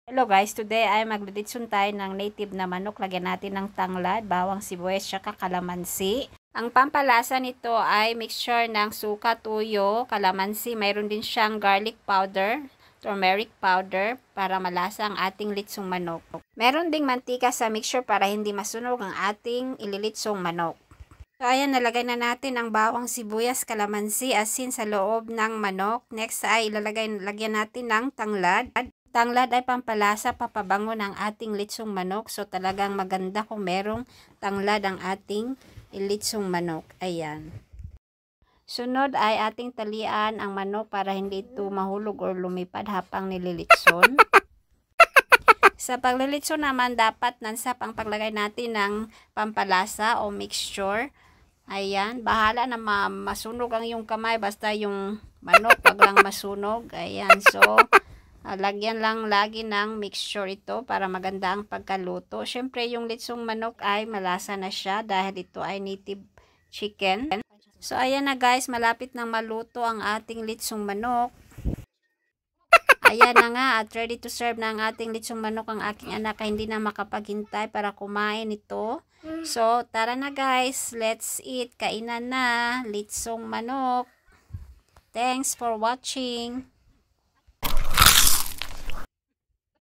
Hello guys, today ay maglilitson tayo ng native na manok. Lagyan natin ng tanglad, bawang sibuyas, tsaka kalamansi. Ang pampalasa nito ay mixture ng suka, tuyo, kalamansi. Mayroon din siyang garlic powder, turmeric powder para malasa ang ating litsong manok. Meron ding mantika sa mixture para hindi masunog ang ating ililitsong manok. So ayan, nalagay na natin ang bawang sibuyas, kalamansi, asin sa loob ng manok. Next ay lagyan natin ng tanglad. Tanglad ay pampalasa, papabango ng ating litsong manok. So talagang maganda kung merong tanglad ang ating litsong manok. Ayan. Sunod ay ating talian ang manok para hindi ito mahulog or lumipad habang nililitson. Sa paglilitson naman, dapat nansap ang paglagay natin ng pampalasa o mixture. Ayan, bahala na masunog ang iyong kamay, basta yung manok wag lang masunog. Ayan, so lagyan lang lagi ng mixture ito para maganda ang pagkaluto. Syempre yung litsong manok ay malasa na siya dahil ito ay native chicken. So ayan na guys, malapit nang maluto ang ating litsong manok. Ayan na nga, at ready to serve na ang ating litsong manok. Ang aking anak ay hindi na makapaghintay para kumain ito. So tara na guys, let's eat. Kainan na, litsong manok. Thanks for watching.